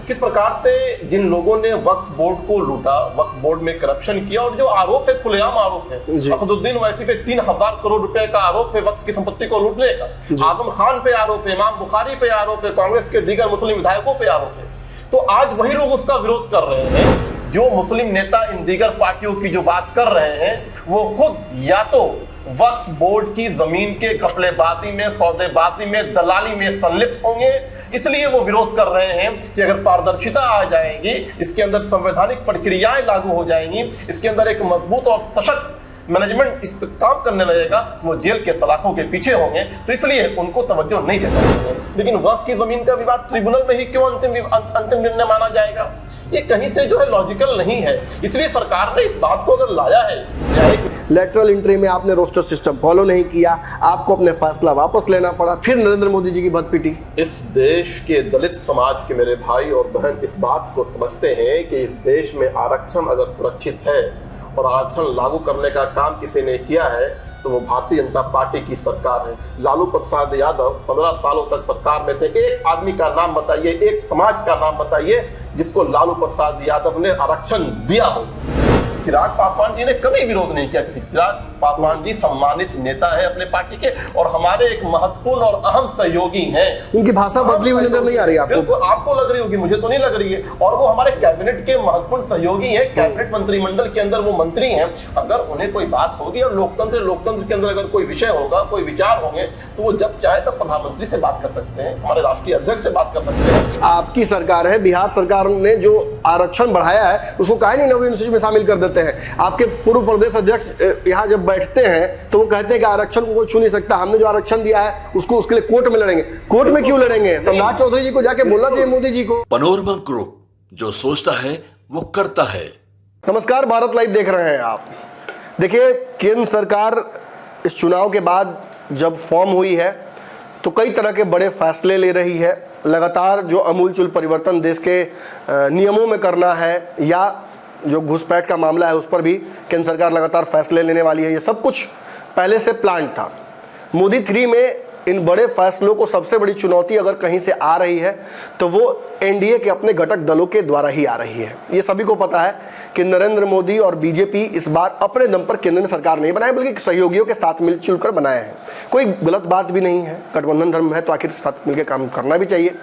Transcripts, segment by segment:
किस प्रकार से जिन लोगों ने वक्फ बोर्ड को लूटा, वक्फ बोर्ड में करप्शन किया, और जो आरोप है खुलेआम आरोप है, असदुद्दीन ओवैसी पे 3000 करोड़ रुपए का आरोप है वक्फ की संपत्ति को लूटने का, आजम खान पे आरोप है, इमाम बुखारी पे आरोप है, कांग्रेस के दीगर मुस्लिम विधायकों पे आरोप है। तो आज वही लोग उसका विरोध कर रहे हैं। जो मुस्लिम नेता इन दीगर पार्टियों की जो बात कर रहे हैं वो खुद या तो वक्फ बोर्ड की जमीन के घपलेबाजी में, सौदेबाजी में, दलाली में संलिप्त होंगे, इसलिए वो विरोध कर रहे हैं कि अगर पारदर्शिता आ जाएगी, इसके अंदर संवैधानिक प्रक्रियाएं लागू हो जाएंगी, इसके अंदर एक मजबूत और सशक्त मैनेजमेंट इस पर काम करने लगेगा, तो वो जेल के सलाखों के पीछे होंगे, तो इसलिए उनको तवज्जो नहीं दे पाएंगे। लेकिन वक्फ की जमीन का विवाद ट्रिब्यूनल में ही क्यों अंतिम निर्णय माना जाएगा? ये कहीं से जो है लॉजिकल नहीं है। इसलिए सरकार ने इस बात को अगर लाया है, लेटरल एंट्री में आपने रोस्टर सिस्टम फॉलो नहीं किया, आपको अपने फैसला वापस लेना पड़ा, फिर नरेंद्र मोदी जी की बद पिटी। इस देश के दलित समाज के मेरे भाई और बहन इस बात को समझते हैं कि इस देश में आरक्षण अगर सुरक्षित है और आरक्षण लागू करने का काम किसी ने किया है तो वो भारतीय जनता पार्टी की सरकार है। लालू प्रसाद यादव 15 सालों तक सरकार में थे। एक आदमी का नाम बताइए, एक समाज का नाम बताइए जिसको लालू प्रसाद यादव ने आरक्षण दिया हो। चिराग पासवान जी ने कभी विरोध नहीं किया किसी। चिराग पासवान जी सम्मानित नेता है अपने पार्टी के और हमारे एक महत्वपूर्ण और अहम सहयोगी हैं। उनकी भाषा बदली हुई नजर नहीं आ रही आपको? बिल्कुल, आपको लग रही होगी, मुझे तो नहीं लग रही है। और वो हमारे कैबिनेट के महत्वपूर्ण सहयोगी हैं, कैबिनेट मंत्रिमंडल के अंदर वो मंत्री हैं। अगर उन्हें कोई बात होगी और लोकतंत्र के अंदर अगर कोई विषय होगा, कोई विचार होंगे, तो वो जब चाहे तब प्रधानमंत्री से बात कर सकते हैं, हमारे राष्ट्रीय अध्यक्ष से बात कर सकते हैं। आपकी सरकार है, बिहार सरकार ने जो आरक्षण बढ़ाया है उसको काहे नहीं नवीन सूची में शामिल कर देते हैं? आपके पूर्व प्रदेश अध्यक्ष यहाँ जब बैठते हैं तो वो कहते हैं कि आरक्षण को कोई छू नहीं सकता, हमने जो आरक्षण दिया है उसको उसके लिए कोर्ट में लड़ेंगे। कोर्ट में क्यों लड़ेंगे? सम्राट चौधरी जी को जाके बोलना चाहिए मोदी जी को। पैनोरमा ग्रुप, जो सोचता है वो करता है। नमस्कार, भारत लाइव देख रहे हैं आप। देखिए, केंद्र सरकार इस चुनाव के बाद जब फॉर्म हुई है तो कई तरह के बड़े फैसले ले रही है। लगातार जो अमूलचूल परिवर्तन देश के नियमों में करना है या जो घुसपैठ का मामला है उस पर भी केंद्र सरकार लगातार फैसले लेने वाली है। ये सब कुछ पहले से प्लान था। मोदी 3 में इन बड़े फैसलों को सबसे बड़ी चुनौती अगर कहीं से आ रही है तो वो एनडीए के अपने घटक दलों के द्वारा ही आ रही है। ये सभी को पता है कि नरेंद्र मोदी और बीजेपी इस बार अपने दम पर केंद्र में सरकार नहीं बनाए, बल्कि सहयोगियों के साथ मिलजुल कर बनाए हैं। कोई गलत बात भी नहीं है, गठबंधन धर्म है तो आखिर साथ मिलकर काम करना भी चाहिए।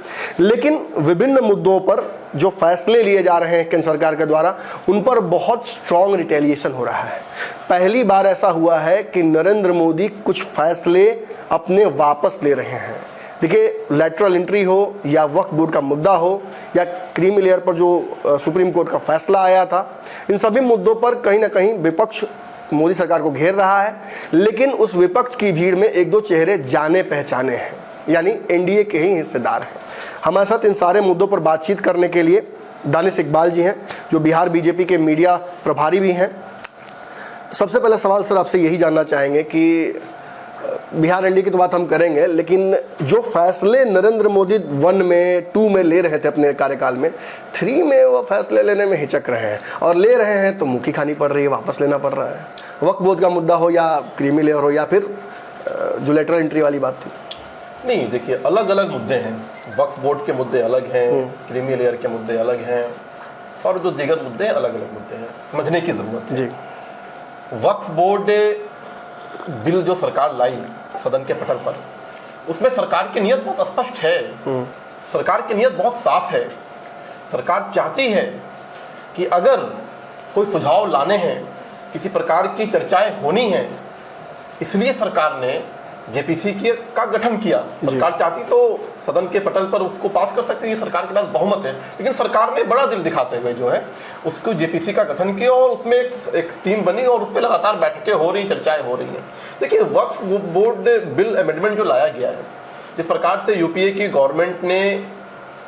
लेकिन विभिन्न मुद्दों पर जो फैसले लिए जा रहे हैं केंद्र सरकार के द्वारा, उन पर बहुत स्ट्रॉन्ग रिटेलिएशन हो रहा है। पहली बार ऐसा हुआ है कि नरेंद्र मोदी कुछ फैसले अपने वापस ले रहे हैं। देखिए, लेटरल एंट्री हो या वक्फ बोर्ड का मुद्दा हो या क्रीमी लेयर पर जो सुप्रीम कोर्ट का फैसला आया था, इन सभी मुद्दों पर कहीं ना कहीं विपक्ष मोदी सरकार को घेर रहा है। लेकिन उस विपक्ष की भीड़ में एक दो चेहरे जाने पहचाने हैं, यानी एनडीए के ही हिस्सेदार हैं। हमारे साथ इन सारे मुद्दों पर बातचीत करने के लिए दानिश इकबाल जी हैं, जो बिहार बीजेपी के मीडिया प्रभारी भी हैं। सबसे पहला सवाल सर आपसे यही जानना चाहेंगे कि बिहार एनडीए की तो बात हम करेंगे, लेकिन जो फैसले नरेंद्र मोदी 1 में 2 में ले रहे थे अपने कार्यकाल में, 3 में वो फैसले लेने में हिचक रहे हैं और ले रहे हैं तो मुँह की खानी पड़ रही है, वापस लेना पड़ रहा है। वक्फ बोर्ड का मुद्दा हो या क्रीमी लेयर हो या फिर जो लेटरल एंट्री वाली बात थी। नहीं, देखिए, अलग अलग मुद्दे हैं। वक्फ बोर्ड के मुद्दे अलग हैं, क्रीमी लेयर के मुद्दे अलग हैं, और जो दीगर मुद्दे हैं अलग अलग मुद्दे हैं, समझने की जरूरत है जी। वक्फ बोर्ड बिल जो सरकार लाई सदन के पटल पर, उसमें सरकार की नीयत बहुत स्पष्ट है। सरकार की नीयत बहुत साफ है। सरकार चाहती है कि अगर कोई सुझाव लाने हैं, किसी प्रकार की चर्चाएं होनी हैं, इसलिए सरकार ने जेपीसी का गठन किया। सरकार चाहती तो सदन के पटल पर उसको पास कर सकती है, सरकार के पास बहुमत है, लेकिन सरकार ने बड़ा दिल दिखाते हुए जो है उसको जेपीसी का गठन किया और उसमें एक टीम बनी और उस पर लगातार बैठकें हो रही, चर्चाएं हो रही हैं। देखिए, वक्फ बोर्ड बिल अमेंडमेंट जो लाया गया है, जिस प्रकार से यूपीए की गवर्नमेंट ने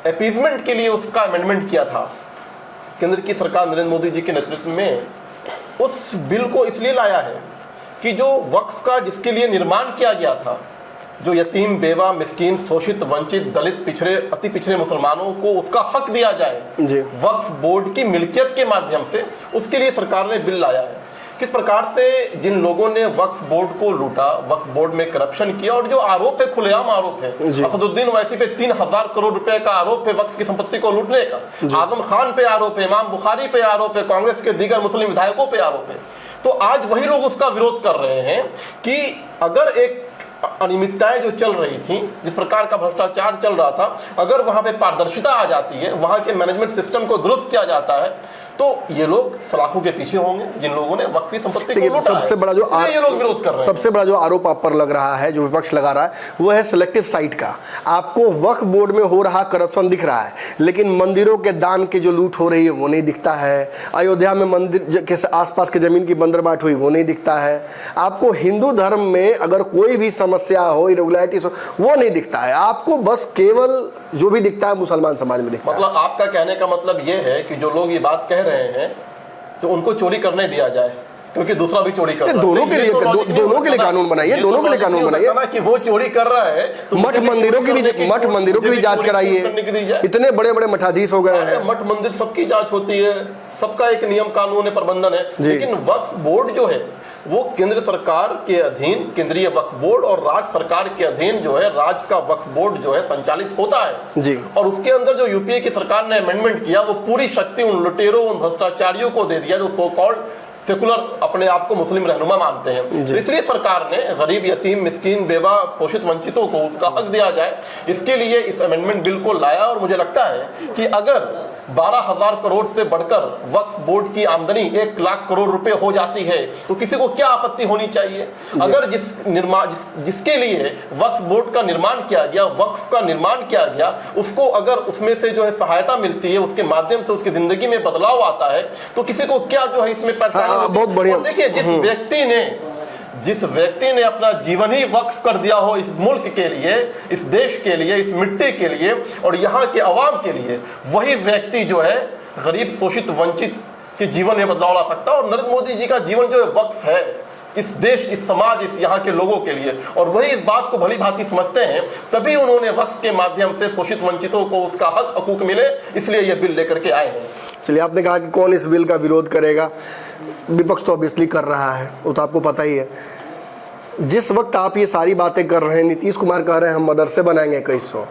अपीजमेंट के लिए उसका अमेंडमेंट किया था, केंद्र की सरकार नरेंद्र मोदी जी के नेतृत्व में उस बिल को इसलिए लाया है कि जो वक्फ का जिसके लिए निर्माण किया गया था, जो यतीम, बेवा, मिस्कीन, शोषित, वंचित, दलित, पिछड़े, अति पिछड़े मुसलमानों को उसका हक दिया जाए वक्फ बोर्ड की मिल्कियत के माध्यम से, उसके लिए सरकार ने बिल लाया है किस प्रकार से जिन लोगों ने वक्फ बोर्ड को लूटा, वक्फ बोर्ड में करप्शन किया, और जो आरोप है, खुलेआम आरोप है, असदुद्दीन ओवैसी पे 3000 करोड़ रुपए का आरोप है वक्फ की संपत्ति को लूटने का, आजम खान पे आरोप है, इमाम बुखारी पे आरोप है, कांग्रेस के दीगर मुस्लिम विधायकों पे आरोप है। तो आज वही लोग उसका विरोध कर रहे हैं कि अगर एक अनियमितताएं जो चल रही थी, जिस प्रकार का भ्रष्टाचार चल रहा था, अगर वहां पे पारदर्शिता आ जाती है, वहां के मैनेजमेंट सिस्टम को दुरुस्त किया जाता है, तो ये लोग सलाखों के पीछे होंगे जिन लोगों ने वक्फी संपत्ति को लूटा सबसे बड़ा जो ये लोग विरोध कर रहे हैं। सबसे बड़ा जो आरोप आप पर लग रहा है, जो विपक्ष लगा रहा है, वो है सिलेक्टिव साइट का। आपको वक्फ बोर्ड में हो रहा करप्शन दिख रहा है, लेकिन मंदिरों के दान की जो लूट हो रही है वो नहीं दिखता है। अयोध्या में मंदिर के आसपास के जमीन की बंदरबाट हुई वो नहीं दिखता है। आपको हिंदू धर्म में अगर कोई भी समस्या हो, इरेगुलरिटीज हो, वो नहीं दिखता है। आपको बस केवल जो भी दिखता है मुसलमान समाज में दिखता है। मतलब आपका कहने का मतलब ये है कि जो लोग ये बात कह रहे हैं तो उनको चोरी करने दिया जाए, क्योंकि दूसरा भी चोरी कर रहा है। दोनों के लिए दोनों के लिए कानून बनाइए, दोनों के लिए कानून बनाइए कि वो चोरी कर रहा है तो मठ मंदिरों की भी जांच कराइए। इतने बड़े बड़े मठाधीश हो गए हैं, मठ मंदिर सबकी जांच होती है, सबका एक नियम कानून है, प्रबंधन है। लेकिन वक्फ बोर्ड जो है वो केंद्र सरकार के अधीन केंद्रीय वक्फ बोर्ड और राज्य सरकार के अधीन जो है राज्य का वक्फ बोर्ड जो है संचालित होता है जी। और उसके अंदर जो यूपीए की सरकार ने अमेंडमेंट किया, वो पूरी शक्ति उन लुटेरों, उन भ्रष्टाचारियों को दे दिया जो सो कॉल्ड सेकुलर अपने आप को मुस्लिम रहनुमा मानते हैं। तो इसलिए सरकार ने गरीब, यतीम, मिस्कीन, बेवा, शोषित, वंचितों को उसका हक दिया जाए, इसके लिए इस अमेंडमेंट बिल को लाया। और मुझे लगता है कि अगर 12,000 करोड़ से बढ़कर वक्फ बोर्ड की आमदनी 1 लाख करोड़ रुपए हो जाती है तो किसी को क्या आपत्ति होनी चाहिए। अगर जिसके लिए वक्फ बोर्ड का निर्माण किया गया, वक्फ का निर्माण किया गया, उसको अगर उसमें से जो है सहायता मिलती है, उसके माध्यम से उसकी जिंदगी में बदलाव आता है, तो किसी को क्या जो है इसमें परेशानी। बहुत बढ़िया। देखिए, जिस व्यक्ति ने अपना जीवन ही वक्फ कर दिया हो इस मुल्क के लिए, इस देश के लिए, इस मिट्टी के लिए और यहाँ के अवाम के लिए, वही व्यक्ति जो है गरीब, शोषित, वंचित के जीवन में बदलाव ला सकता है। और नरेंद्र मोदी जी का जीवन जो है वक्फ है इस देश, इस समाज, इस यहाँ के लोगों के लिए, और वही इस बात को भली भांति समझते हैं, तभी उन्होंने वक्फ के माध्यम से शोषित वंचितों को उसका हक हकूक मिले, इसलिए ये बिल लेकर के आए हैं। चलिए, आपने कहा कि कौन इस बिल का विरोध करेगा, विपक्ष तो ऑब्वियसली कर रहा है, वो तो आपको पता ही है। जिस वक्त आप ये सारी बातें कर रहे हैं, नीतीश कुमार कह रहे हैं हम मदरसे बनाएंगे 2100,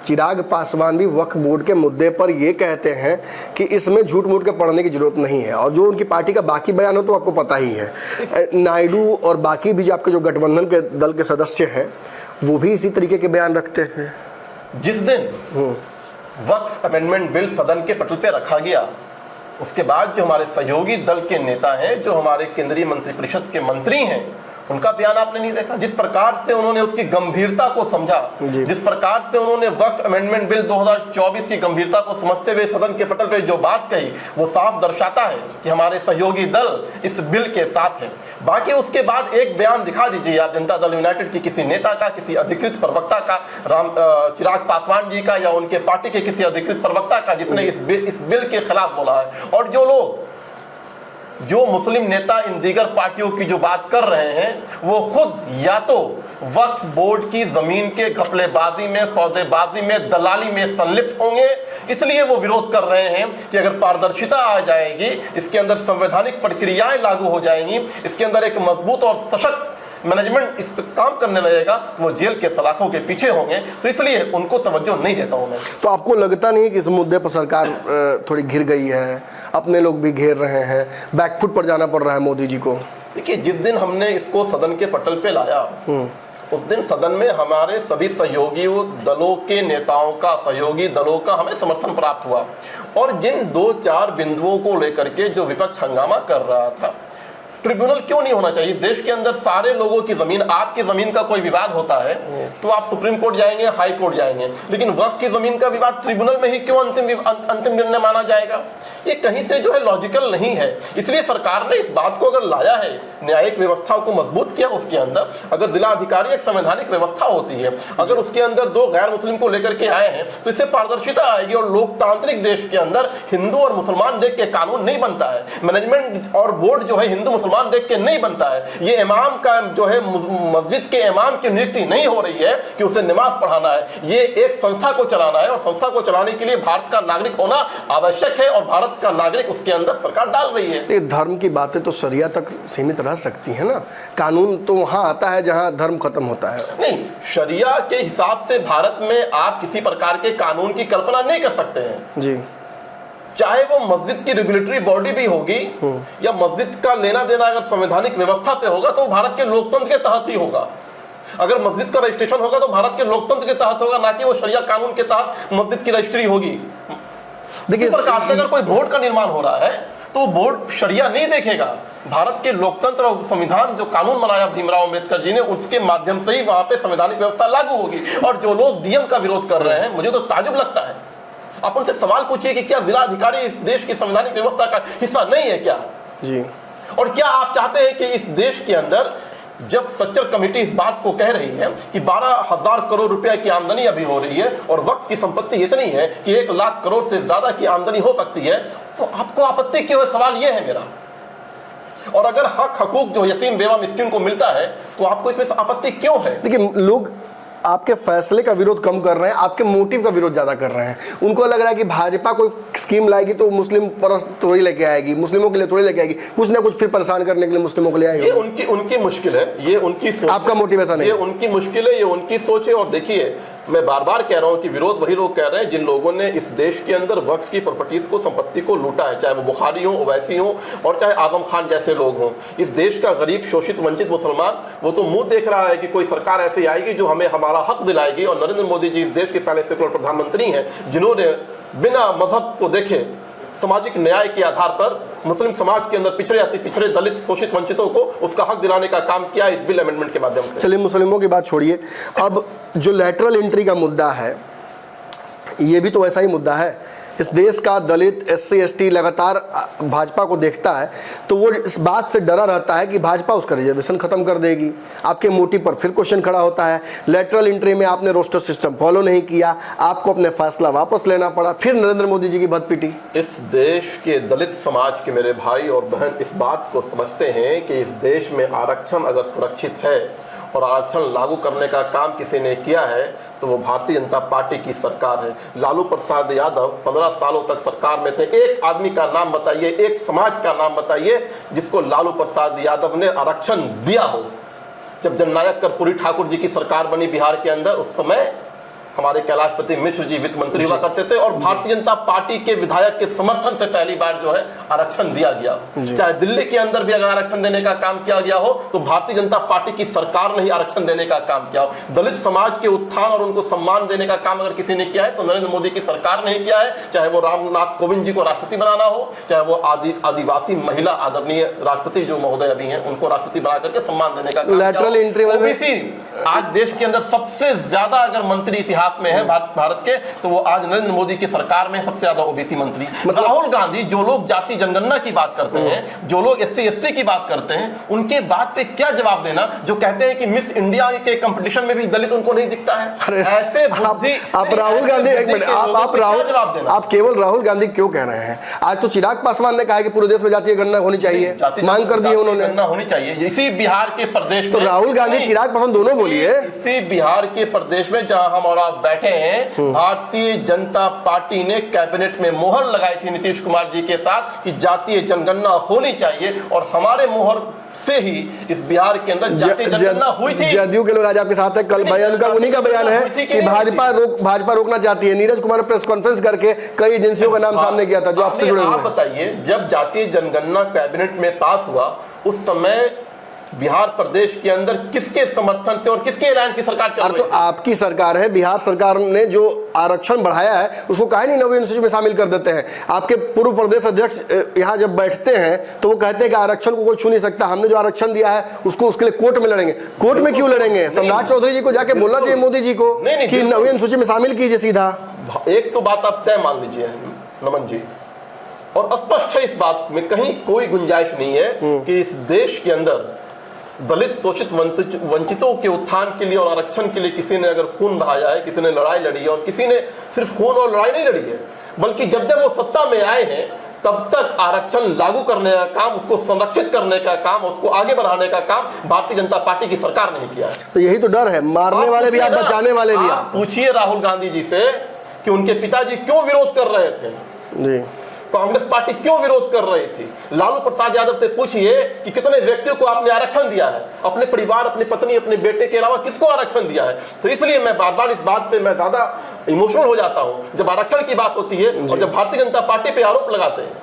चिराग पासवान भी वक्फ बोर्ड के मुद्दे पर ये कहते हैं कि इसमें झूठ मूठ के पढ़ने की जरूरत नहीं है, और जो उनकी पार्टी का बाकी बयान हो तो आपको पता ही है। नायडू और बाकी भी जो आपके जो गठबंधन के दल के सदस्य हैं वो भी इसी तरीके के बयान रखते हैं। जिस दिन वक्फ अमेंडमेंट बिल सदन के पटल पे रखा गया, उसके बाद जो हमारे सहयोगी दल के नेता हैं, जो हमारे केंद्रीय मंत्रिपरिषद के मंत्री हैं, उनका बयान आपने नहीं देखा। जिस प्रकार से उन्होंने उसकी गंभीरता को समझा, जिस प्रकार से उन्होंने वक्फ अमेंडमेंट बिल 2024 की गंभीरता को समझते हुए सदन के पटल पे जो बात कही, वो साफ दर्शाता है कि हमारे सहयोगी दल इस बिल के साथ है। बाकी उसके बाद एक बयान दिखा दीजिए आप जनता दल यूनाइटेड की किसी नेता का, किसी अधिकृत प्रवक्ता का, चिराग पासवान जी का या उनके पार्टी के किसी अधिकृत प्रवक्ता का, जिसने इस बिल के खिलाफ बोला है। और जो मुस्लिम नेता इन दीगर पार्टियों की जो बात कर रहे हैं, वो खुद या तो वक्फ बोर्ड की जमीन के घपलेबाजी में, सौदेबाजी में, दलाली में संलिप्त होंगे, इसलिए वो विरोध कर रहे हैं कि अगर पारदर्शिता आ जाएगी, इसके अंदर संवैधानिक प्रक्रियाएं लागू हो जाएंगी, इसके अंदर एक मजबूत और सशक्त मैनेजमेंट इस पर काम करने लगेगा, तो वो जेल के सलाखों के पीछे होंगे। तो इसलिए उनको तवज्जो नहीं देता हूं मैं। तो आपको लगता नहीं कि इस मुद्दे पर सरकार थोड़ी घिर गई है, अपने लोग भी घेर रहे हैं, बैकफुट पर जाना पड़ रहा है मोदी जी को? देखिए, जिस दिन हमने इसको सदन के पटल पे लाया, उस दिन सदन में हमारे सभी सहयोगी दलों के नेताओं का, सहयोगी दलों का हमें समर्थन प्राप्त हुआ। और जिन 2-4 बिंदुओं को लेकर के जो विपक्ष हंगामा कर रहा था, ट्रिब्यूनल क्यों नहीं होना चाहिए? इस देश के अंदर सारे लोगों की जमीन, आपकी जमीन का कोई विवाद होता है तो आप सुप्रीम कोर्ट जाएंगे, हाई कोर्ट जाएंगे, लेकिन वक्फ की जमीन का विवाद ट्रिब्यूनल में ही क्यों अंतिम निर्णय माना जाएगा? ये कहीं से जो है लॉजिकल नहीं है। इसलिए सरकार ने इस बात को अगर लाया है, न्यायिक व्यवस्था को मजबूत किया, उसके अंदर अगर जिला अधिकारी एक संवैधानिक व्यवस्था होती है, अगर उसके अंदर 2 गैर मुस्लिम को लेकर के आए हैं, तो इससे पारदर्शिता आएगी। और लोकतांत्रिक देश के अंदर हिंदू और मुसलमान देख के कानून नहीं बनता है। मैनेजमेंट और बोर्ड जो है हिंदू मुसलमान मुसलमान देख के नहीं बनता है। ये इमाम का जो है मस्जिद के इमाम की नियुक्ति नहीं हो रही है कि उसे नमाज पढ़ाना है, ये एक संस्था को चलाना है और संस्था को चलाने के लिए भारत का नागरिक होना आवश्यक है और भारत का नागरिक उसके अंदर सरकार डाल रही है। ये धर्म की बातें तो शरिया तक सीमित रह सकती है ना, कानून तो वहां आता है जहां धर्म खत्म होता है। नहीं, शरिया के हिसाब से भारत में आप किसी प्रकार के कानून की कल्पना नहीं कर सकते हैं जी, चाहे वो मस्जिद की रेगुलेटरी बॉडी भी होगी या मस्जिद का लेना देना अगर संवैधानिक व्यवस्था से होगा तो भारत के लोकतंत्र के तहत ही होगा। अगर मस्जिद का रजिस्ट्रेशन होगा तो भारत के लोकतंत्र के तहत होगा, ना कि वो शरिया कानून के तहत मस्जिद की रजिस्ट्री होगी। देखिए, इस प्रकार से अगर कोई बोर्ड का निर्माण हो रहा है तो वो बोर्ड शरिया नहीं देखेगा। भारत के लोकतंत्र और संविधान जो कानून बनाया भीमराव अंबेडकर जी ने, उसके माध्यम से ही वहां पे संवैधानिक व्यवस्था लागू होगी। और जो लोग डीएम का विरोध कर रहे हैं, मुझे तो ताजुब लगता है। आप उनसे सवाल पूछिए कि क्या जिला अधिकारी इस देश की संवैधानिक व्यवस्था का हिस्सा नहीं है क्या जी? और क्या आप चाहते हैं कि इस देश के अंदर जब सच्चर कमेटी इस बात को कह रही है कि 12,000 करोड़ रुपए की आमदनी अभी हो रही है और वक्फ की संपत्ति इतनी है कि 1 लाख करोड़ से ज्यादा की आमदनी हो सकती है, तो आपको आपत्ति क्यों है? सवाल यह है मेरा। और अगर हक हकूक जो यतीम बेवा मिस्किन को मिलता है तो आपको इसमें आपत्ति क्यों है? देखिए, लोग आपके फैसले का विरोध कम कर रहे हैं, आपके मोटिव का विरोध ज्यादा कर रहे हैं। उनको लग रहा है कि भाजपा कोई स्कीम लाएगी तो मुस्लिम परस्त थोड़ी लेके आएगी, मुस्लिमों के लिए थोड़ी लेके आएगी, कुछ ना कुछ फिर परेशान करने के लिए मुस्लिमों के लिए आएगी। ये उनकी मुश्किल है, ये उनकी सोच, आपका मोटिव ऐसा नहीं, ये उनकी मुश्किल है, ये उनकी सोच है। और देखिए, मैं बार बार कह रहा हूं कि विरोध वही लोग कर रहे हैं जिन लोगों ने इस देश के अंदर वक्फ की प्रॉपर्टीज को, संपत्ति को लूटा है, चाहे वो बुखारी हो, ओवैसी हो और चाहे आजम खान जैसे लोग हों। इस देश का गरीब शोषित वंचित मुसलमान वो तो मुंह देख रहा है कि कोई सरकार ऐसी आएगी जो हमें हमारा हक दिलाएगी। और नरेंद्र मोदी जी इस देश के पहले सेकुलर प्रधानमंत्री हैं जिन्होंने बिना मजहब को देखे सामाजिक न्याय के आधार पर मुस्लिम समाज के अंदर पिछड़े अति पिछड़े दलित शोषित वंचितों को उसका हक दिलाने का काम किया इस बिल अमेंडमेंट के माध्यम से। चलिए, मुस्लिमों की बात छोड़िए, अब जो लैटरल एंट्री का मुद्दा है, ये भी तो ऐसा ही मुद्दा है। इस देश का दलित, SC ST लगातार भाजपा को देखता है तो वो इस बात से डरा रहता है कि भाजपा उसका रिजर्वेशन खत्म कर देगी। आपके मोटिव पर फिर क्वेश्चन खड़ा होता है। लेटरल एंट्री में आपने रोस्टर सिस्टम फॉलो नहीं किया, आपको अपने फैसला वापस लेना पड़ा, फिर नरेंद्र मोदी जी की बद पिटी। इस देश के दलित समाज के मेरे भाई और बहन इस बात को समझते हैं कि इस देश में आरक्षण अगर सुरक्षित है और आरक्षण लागू करने का काम किसी ने किया है तो वो भारतीय जनता पार्टी की सरकार है। लालू प्रसाद यादव 15 सालों तक सरकार में थे। एक आदमी का नाम बताइए, एक समाज का नाम बताइए जिसको लालू प्रसाद यादव ने आरक्षण दिया हो। जब जननायक कर्पूरी ठाकुर जी की सरकार बनी बिहार के अंदर, उस समय हमारे कैलाशपति मिश्र जी वित्त मंत्री हुआ करते थे और भारतीय जनता पार्टी के विधायक के समर्थन से पहली बार जो है आरक्षण दिया गया। चाहे दिल्ली के अंदर भी अगर आरक्षण देने का काम किया गया हो तो भारतीय जनता पार्टी की सरकार ने ही आरक्षण देने का काम किया हो। दलित समाज के उत्थान और उनको सम्मान देने का काम अगर किसी ने किया है तो नरेंद्र मोदी की सरकार ने ही किया है। चाहे वो रामनाथ कोविंद जी को राष्ट्रपति बनाना हो, चाहे वो आदिवासी महिला आदरणीय राष्ट्रपति जो महोदय अभी हैं उनको राष्ट्रपति बना करके सम्मान देने का काम। ओबीसी आज देश के अंदर सबसे ज्यादा अगर मंत्री इतिहास में है भारत के तो वो आज नरेंद्र मोदी की सरकार में सबसे ज्यादा ओबीसी मंत्री। राहुल गांधी जो लोग जाति जनगणना की बात करते हैं, जो लोग SC ST की बात करते हैं, उनके बात पे क्या जवाब देना जो कहते हैं कि मिस इंडिया के कंपटीशन में भी दलित उनको नहीं दिखता है। ऐसे बुद्धि आप राहुल गांधी, एक मिनट, आप केवल राहुल गांधी क्यों कह रहे हैं? आज तो चिराग पासवान ने कहा है कि पूरे देश में जातीय गणना होनी चाहिए, मांग कर दी उन्होंने, गणना होनी चाहिए। इसी बिहार के प्रदेश में तो राहुल गांधी चिराग पासवान दोनों बोलिए। इसी बिहार के प्रदेश में जहां हम और आप बैठे हैं, भारतीय जनता पार्टी ने कैबिनेट में मोहर लगाई थी नीतीश कुमार जी के साथ कि जातीय जनगणना होनी चाहिए और हमारे मोहर से ही इस बिहार के अंदर जातीय जनगणना हुई थी। जदयू के लोग आज आपके साथ है, कल बयान का उन्हीं का बयान है कि भाजपा रोकना चाहती है। नीरज कुमार ने प्रेस कॉन्फ्रेंस करके कई एजेंसियों का नाम सामने किया था जो आपसे जुड़े हुए हैं। आप बताइए, जब जातीय जनगणना कैबिनेट में पास हुआ उस समय बिहार प्रदेश के अंदर किसके समर्थन से और किसके अलायंस की सरकार चल रही तो आपकी सरकार है। बिहार सरकार ने जो आरक्षण बढ़ाया है उसको काहे नहीं नवीन सूची में शामिल कर देते हैं? आपके पूर्व प्रदेश अध्यक्ष यहाँ जब बैठते हैं तो वो कहते हैं कि आरक्षण को कोई छू नहीं सकता, हमने जो आरक्षण दिया है उसको उसके लिए कोर्ट में लड़ेंगे। कोर्ट में क्यों लड़ेंगे? सम्राट चौधरी जी को जाके बोलना चाहिए मोदी जी को कि नवीन सूची में शामिल कीजिए सीधा। एक तो बात आप तय मान लीजिए नमन जी, और स्पष्ट है इस बात में कहीं कोई गुंजाइश नहीं है कि इस देश के अंदर दलित शोषित वंचितों के उत्थान के लिए और आरक्षण के लिए किसी ने अगर खून बहाया है, किसी ने लड़ाई लड़ी है, और किसी ने सिर्फ खून और लड़ाई नहीं लड़ी है बल्कि जब जब वो सत्ता में आए हैं तब तक आरक्षण लागू करने का काम, उसको संरक्षित करने का काम, उसको आगे बढ़ाने का काम भारतीय जनता पार्टी की सरकार ने किया है। तो यही तो डर है, मारने वाले भी आप, बचाने वाले भी आप। पूछिए राहुल गांधी जी से कि उनके पिताजी क्यों विरोध कर रहे थे जी, कांग्रेस पार्टी क्यों विरोध कर रही थी। लालू प्रसाद यादव से पूछिए कि कितने व्यक्तियों को आपने आरक्षण दिया है, अपने परिवार, अपनी पत्नी, अपने बेटे के अलावा किसको आरक्षण दिया है। तो इसलिए मैं बार बार इस बात पे मैं ज्यादा इमोशनल हो जाता हूं जब आरक्षण की बात होती है और जब भारतीय जनता पार्टी पे आरोप लगाते हैं।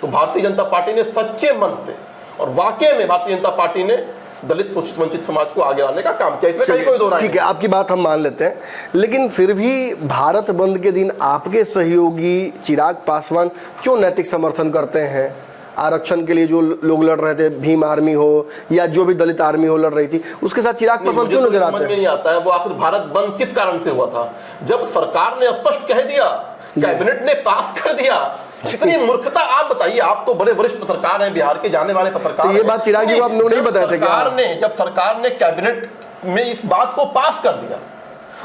तो भारतीय जनता पार्टी ने सच्चे मन से और वाकई में भारतीय जनता पार्टी ने दलित शोषित वंचित समाज को आगे लाने का काम किया, इसमें कहीं कोई दो राय नहीं। ठीक है, आपकी बात हम मान लेते हैं, लेकिन फिर भी भारत बंद के दिन आपके सहयोगी चिराग पासवान क्यों नैतिक समर्थन करते हैं आरक्षण के लिए? जो लोग लड़ रहे थे, भीम आर्मी हो या जो भी दलित आर्मी हो लड़ रही थी, उसके साथ चिराग पासवान क्यों नजर आते हैं? समझ में नहीं आता है वो आखिर भारत बंद किस कारण से हुआ था। जब सरकार ने स्पष्ट कह दिया, कैबिनेट ने पास कर दिया, कितनी मूर्खता। आप बताइए, आप तो बड़े वरिष्ठ पत्रकार हैं, बिहार के जाने वाले पत्रकार। तो ये बात चिराग जी को आप लोग नहीं बताए थे क्या? जब सरकार ने कैबिनेट में इस बात को पास कर दिया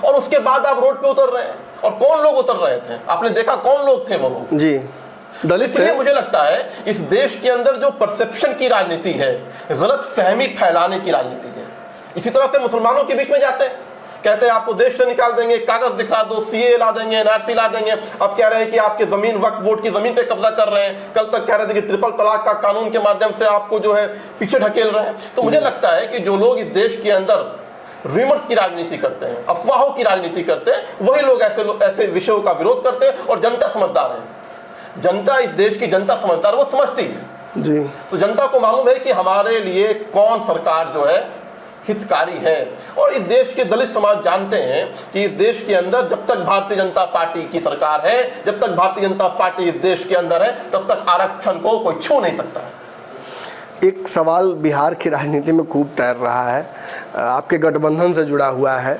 और उसके बाद आप रोड पे उतर रहे हैं, और कौन लोग उतर रहे थे आपने देखा? कौन लोग थे वो लोग? जी, दलित। इसलिए मुझे लगता है इस देश के अंदर जो परसेप्शन की राजनीति है, गलत फहमी फैलाने की राजनीति है। इसी तरह से मुसलमानों के बीच में जाते हैं, कहते हैं आपको देश से निकाल देंगे, कागज दिखा दो, सीए ला देंगे, एनआरसी ला देंगे। अब कह रहे हैं कि आपके जमीन, वक्फ बोर्ड की जमीन पे कब्जा कर रहे हैं। कल तक कह रहे थे कि ट्रिपल तलाक का कानून के माध्यम से आपको जो है पीछे ढकेल रहे हैं। तो मुझे लगता है कि जो लोग इस देश के अंदर रूमर्स की राजनीति करते हैं, अफवाहों की राजनीति करते हैं, वही लोग ऐसे विषयों का विरोध करते हैं। और जनता समझदार है, जनता, इस देश की जनता समझदार, वो समझती है जी। तो जनता को मालूम है कि हमारे लिए कौन सरकार जो है हितकारी है। और इस देश के दलित समाज जानते हैं कि इस देश के अंदर जब तक भारतीय जनता पार्टी की सरकार है, जब तक भारतीय जनता पार्टी इस देश के अंदर है, तब तक आरक्षण को कोई छू नहीं सकता है। एक सवाल बिहार की राजनीति में खूब तैर रहा है, आपके गठबंधन से जुड़ा हुआ है।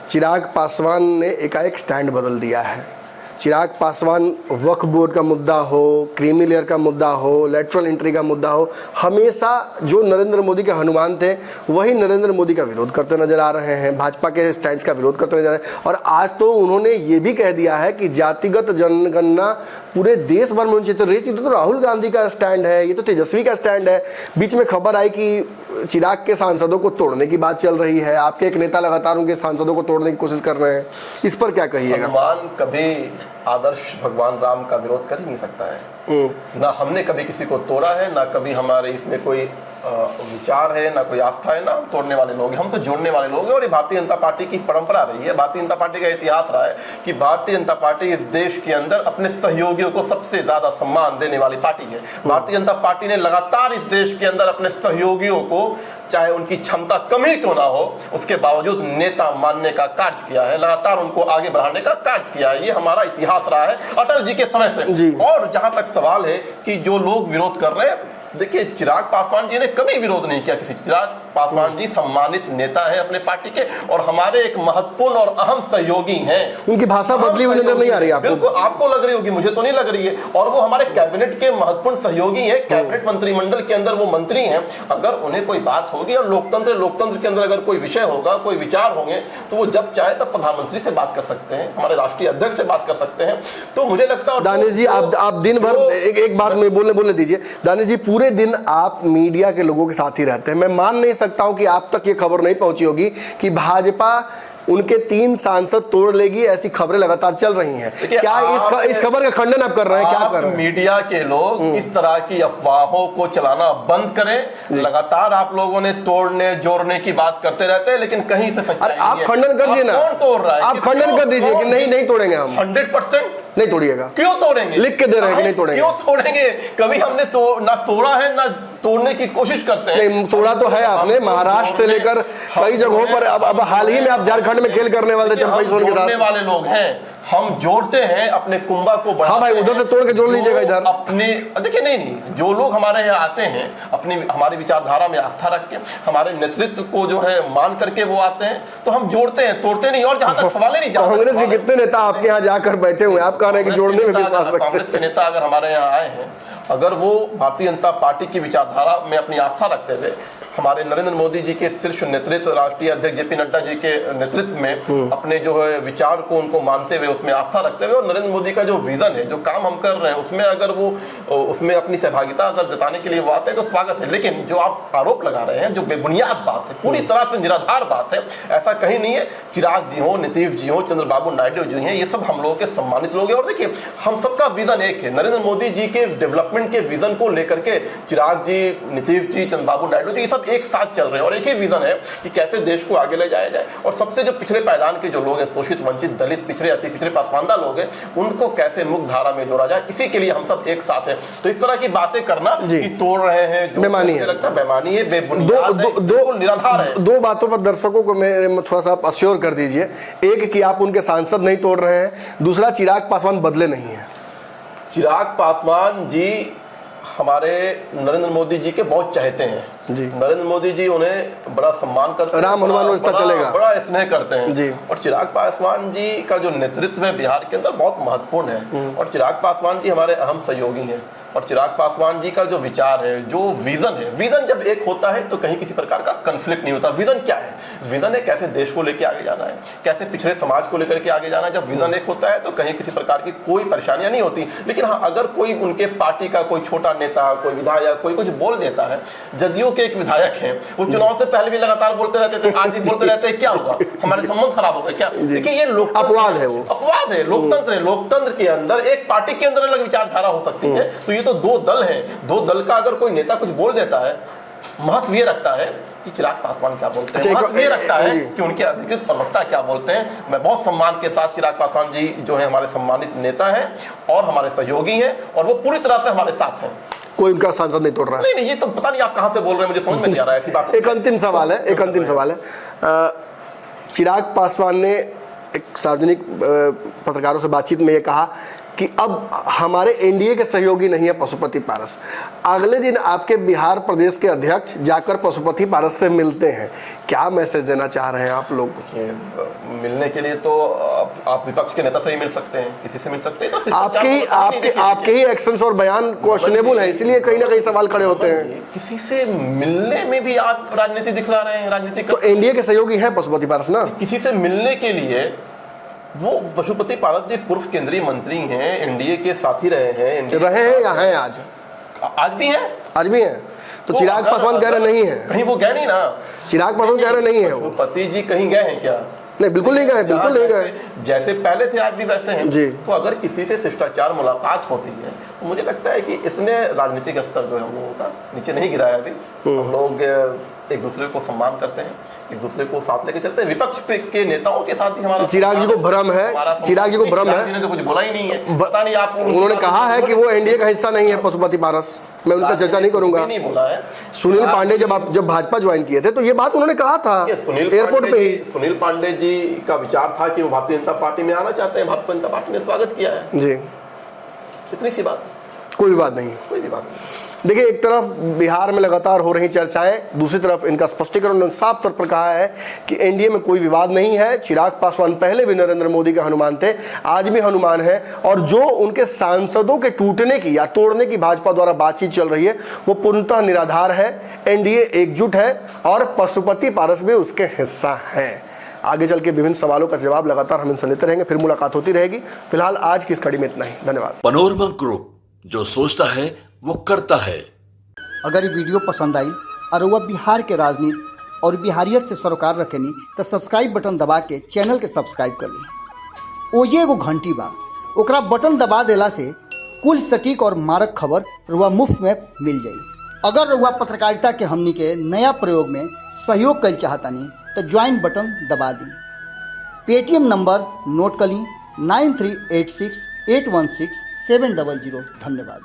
चिराग पासवान ने एकाएक स्टैंड बदल दिया है। चिराग पासवान वक्फ बोर्ड का मुद्दा हो, क्रीमी लेयर का मुद्दा हो, लेटरल एंट्री का मुद्दा हो, हमेशा जो नरेंद्र मोदी के हनुमान थे वही नरेंद्र मोदी का विरोध करते नजर आ रहे हैं, भाजपा के स्टैंड का विरोध करते नजर आ रहे हैं। और आज तो उन्होंने ये भी कह दिया है कि जातिगत जनगणना पूरे देश भर में होनी चाहिए। तो ये तो राहुल गांधी का स्टैंड है, ये तो तेजस्वी का स्टैंड है। बीच में खबर आई कि चिराग के सांसदों को तोड़ने की बात चल रही है, आपके एक नेता लगातार उनके सांसदों को तोड़ने की कोशिश कर रहे हैं, इस पर क्या कहिएगा? हनुमान कभी आदर्श भगवान राम का विरोध कर ही नहीं सकता है। ना हमने कभी किसी को तोड़ा है, ना कभी हमारे इसमें कोई विचार है, ना कोई आस्था है, ना हम तोड़ने वाले लोग हैं, हम तो जोड़ने वाले लोग हैं। और ये भारतीय जनता पार्टी की परंपरा रही है, भारतीय जनता पार्टी का इतिहास रहा है कि भारतीय जनता पार्टी इस देश के अंदर अपने सहयोगियों को सबसे ज्यादा सम्मान देने वाली पार्टी है। भारतीय जनता पार्टी ने लगातार इस देश के अंदर अपने सहयोगियों को, चाहे उनकी क्षमता कम ही क्यों ना हो, उसके बावजूद नेता मानने का कार्य किया है, लगातार उनको आगे बढ़ाने का कार्य किया है। ये हमारा इतिहास रहा है अटल जी के समय से। और जहां तक सवाल है कि जो लोग विरोध कर रहे हैं, देखिए चिराग पासवान जी ने कभी विरोध नहीं किया किसी। चिराग पासवान जी सम्मानित नेता है अपने पार्टी के और हमारे एक महत्वपूर्ण और अहम सहयोगी हैं। उनकी भाषा बदली हुई नजर नहीं आ रही आपको? बिल्कुल, आपको लग रही होगी, मुझे तो नहीं लग रही है। और वो हमारे कैबिनेट के महत्वपूर्ण सहयोगी हैं, कैबिनेट मंत्रिमंडल के अंदर वो मंत्री हैं। अगर उन्हें कोई बात होगी और लोकतंत्र के अंदर अगर कोई विषय होगा, कोई विचार होंगे, तो वो जब चाहे तब प्रधानमंत्री से बात कर सकते हैं, हमारे राष्ट्रीय अध्यक्ष से बात कर सकते हैं। तो मुझे लगता है दानिश जी, आप दिन भर एक बात में बोलने दीजिए। दानिश जी, पूरे दिन आप मीडिया के लोगों के साथ ही रहते हैं। मैं मान नहीं सकता हूं कि आप तक ये खबर नहीं पहुंची होगी कि भाजपा उनके 3 सांसद तोड़ लेगी, ऐसी खबरें लगातार चल रही हैं। क्या इस खबर का खंडन आप कर रहे हैं? क्या कर रहे हैं? मीडिया के लोग इस तरह की अफवाहों को चलाना बंद करें। लगातार आप लोगों ने तोड़ने जोड़ने की बात करते रहते हैं, लेकिन कहीं से सच्चाई आप खंडन कर दिए ना, कौन तोड़ रहा है? आप खंडन कर दीजिए कि नहीं तोड़ेंगे हम। 100% नहीं तोड़िएगा। क्यों तोड़ेंगे? लिख के दे रहे हैं कि नहीं तोड़ेंगे। क्यों तोड़ेंगे? कभी हमने ना तोड़ा है, ना तोड़ने की कोशिश करते हैं। नहीं, तोड़ा तो है आपने, महाराष्ट्र से लेकर कई जगहों पर। अब हाल ही में आप झारखंड में खेल करने वाले थे चंपई सोन के साथ। वाले लोग हैं, हम जोड़ते हैं अपने कुंभा को बढ़ाते हैं। हाँ भाई, उधर से तोड़ के जोड़ लीजिएगा इधर। अपने देखिए, नहीं, जो लोग हमारे यहाँ आते हैं हमारी विचारधारा में आस्था रख के, हमारे नेतृत्व को जो है मान करके वो आते हैं, तो हम जोड़ते हैं, तोड़ते नहीं। और जहां तक सवाल ही नहीं, कांग्रेस के कितने नेता आपके यहाँ जाकर बैठे हुए हैं, आप कह रहे हैं कि जोड़ने में विश्वास रखते हैं। कांग्रेस के नेता अगर हमारे यहाँ आए हैं, अगर वो भारतीय जनता पार्टी की विचारधारा में अपनी आस्था रखते हुए हमारे नरेंद्र मोदी जी के शीर्ष नेतृत्व, राष्ट्रीय अध्यक्ष जेपी नड्डा जी के नेतृत्व में अपने जो है विचार को उनको मानते हुए, उसमें आस्था रखते हुए, और नरेंद्र मोदी का जो विजन है, जो काम हम कर रहे हैं, उसमें अगर वो उसमें अपनी सहभागिता अगर जताने के लिए वो आते हैं तो स्वागत है। लेकिन जो आप आरोप लगा रहे हैं, जो बेबुनियाद बात है, पूरी तरह से निराधार बात है, ऐसा कहीं नहीं है। चिराग जी हो, नीतीश जी हो, चंद्रबाबू नायडू जी हैं, ये सब हम लोगों के सम्मानित लोग हैं। और देखिए, हम सबका विजन एक है। नरेंद्र मोदी जी के डेवलपमेंट के विजन को लेकर के चिराग जी, नीतीश जी, चंद्रबाबू नायडू जी, ये सब एक साथ चल रहे हैं और एक ही विजन है कि कैसे देश को आगे ले जाया जाए। और सबसे जो पिछड़े पायदान के जो लोग हैं, शोषित, वंचित, दलित, पिछड़े, अति पिछड़े, पासमानदा लोग हैं, उनको कैसे मुक्त धारा में जोड़ा जाए, इसी के लिए हम सब एक साथ हैं। तो इस तरह की बातें करना कि तोड़ रहे हैं, जो बेमानी है, लगता है बेमानी है, बेबुनियाद है, बिल्कुल निराधार है। दो बातों पर दर्शकों को मैं थोड़ा सा आप अश्योर कर दीजिए। एक कि आप उनके सांसद नहीं तोड़ रहे हैं, दूसरा चिराग पासवान बदले नहीं है। चिराग पासवान जी हमारे नरेंद्र मोदी जी के बहुत चाहते हैं जी। नरेंद्र मोदी जी उन्हें बड़ा सम्मान करते हैं, राम हनुमान रिश्ता चलेगा, बड़ा स्नेह करते हैं जी। और चिराग पासवान जी का जो नेतृत्व है बिहार के अंदर बहुत महत्वपूर्ण है। और चिराग पासवान जी हमारे अहम सहयोगी हैं। और चिराग पासवान जी का जो विचार है, जो विजन है, विजन जब एक होता है तो कहीं किसी प्रकार का कन्फ्लिक्ट नहीं होता। विजन क्या है? विजन है कैसे देश को लेकर आगे जाना है, कैसे पिछड़े समाज को लेकर के आगे जाना है। जब विजन एक होता है तो कहीं किसी प्रकार की कोई परेशानियां नहीं होती। लेकिन हाँ, अगर कोई उनके पार्टी का कोई छोटा नेता, कोई विधायक, कोई कुछ बोल देता है, जदयू के एक विधायक हैं, वो चुनाव से पहले भी लगातार बोलते रहते थे, आज भी बोलते रहते हैं, क्या होगा, हमारे संबंध खराब हो गए क्या? देखिए, ये अपवाद है, वो अपवाद है, लोकतंत्र है। लोकतंत्र के अंदर एक पार्टी के अंदर अलग विचारधारा हो सकती है। तो ये तो दो दल हैं, दो दल का अगर कोई नेता कुछ बोल देता है, महत्व ये रखता है कि चिराग पासवान क्या बोलते हैं, महत्व ये रखता है कि उनके अधिकृत प्रवक्ता क्या बोलते हैं। मैं बहुत सम्मान के साथ चिराग पासवान जी जो है हमारे सम्मानित नेता हैं और हमारे सहयोगी हैं और वो पूरी तरह से हमारे साथ हैं। कोई उनका सांसद नहीं तोड़ रहा है? नहीं, ये तो पता नहीं आप कहां से बोल रहे हैं, मुझे समझ में नहीं आ रहा है ऐसी बात। एक अंतिम सवाल है, चिराग पासवान ने एक सार्वजनिक पत्रकारों से बातचीत में ये कहा कि अब हमारे एनडीए के सहयोगी नहीं है पशुपति पारस। अगले दिन आपके बिहार प्रदेश के अध्यक्ष जाकर पशुपति पारस से मिलते हैं, क्या मैसेज देना चाह रहे हैं आप लोग? मिलने के लिए तो आप विपक्ष के नेता से ही मिल सकते हैं, किसी से मिल सकते हैं। तो आपके ही एक्शंस और बयान क्वेश्चनेबल है, इसलिए कहीं ना कहीं सवाल खड़े होते हैं। किसी से मिलने में भी आप राजनीति दिखला रहे हैं, राजनीति। तो एनडीए के सहयोगी हैं पशुपति पारस ना? किसी से मिलने के लिए वो पशुपति पारस जी पूर्व केंद्रीय मंत्री हैं, एनडीए के साथी रहे हैं या हैं आज भी हैं। तो चिराग पासवान कह रहे नहीं है, कहीं वो गए नहीं ना। चिराग पासवान कह रहे नहीं है, पशुपति जी कहीं गए हैं क्या? नहीं, बिल्कुल नहीं गए, जैसे पहले थे आज भी वैसे हैं जी। तो अगर किसी से शिष्टाचार मुलाकात होती है तो मुझे लगता है कि इतने राजनीतिक स्तर जो है हम लोगों का नीचे नहीं गिरा है अभी। हम लोग एक दूसरे को सम्मान करते हैं, एक दूसरे को साथ लेके चलते हैं। विपक्ष के नेताओं के साथ भी हमारा चिराग जी को भ्रम है, चिराग जी को भ्रम है, ने तो कुछ बोला ही नहीं है, पता नहीं आप। उन्होंने कहा है कि वो एनडीए का हिस्सा नहीं है पशुपति पारस। मैं उनका चर्चा नहीं करूंगा। नहीं बोला है। सुनील पांडे जब भाजपा ज्वाइन किए थे तो ये बात उन्होंने कहा था एयरपोर्ट पे ही। सुनील पांडे जी का विचार था कि वो भारतीय जनता पार्टी में आना चाहते हैं, भारतीय जनता पार्टी ने स्वागत किया है जी। इतनी सी बात, कोई भी बात नहीं। देखिए, एक तरफ बिहार में लगातार हो रही चर्चाएं, दूसरी तरफ इनका स्पष्टीकरण उन्होंने साफ तौर पर कहा है कि एनडीए में कोई विवाद नहीं है। चिराग पासवान पहले भी नरेंद्र मोदी के हनुमान थे, आज भी हनुमान है। और जो उनके सांसदों के टूटने की या तोड़ने की भाजपा द्वारा बातचीत चल रही है वो पूर्णतः निराधार है। एनडीए एकजुट है और पशुपति पारस भी उसके हिस्सा है। आगे चल के विभिन्न सवालों का जवाब लगातार हम इनसे लेते रहेंगे, फिर मुलाकात होती रहेगी। फिलहाल आज की इस कड़ी में इतना ही, धन्यवाद। पनोरमा ग्रुप, जो सोचता है वो करता है। अगर ये वीडियो पसंद आई और वह बिहार के राजनीति और बिहारियत से सरोकार रखेनी तो सब्सक्राइब बटन दबा के चैनल के सब्सक्राइब कर ली। ओजे एगो घंटी बा, ओकरा बटन दबा देला से कुल सटीक और मारक खबर रुआ मुफ्त में मिल जाई। अगर रुआ पत्रकारिता के हमनी के नया प्रयोग में सहयोग कर चाहतानी तो ज्वाइन बटन दबा दी। पेटीएम नंबर नोट कर ली 9386816700। धन्यवाद।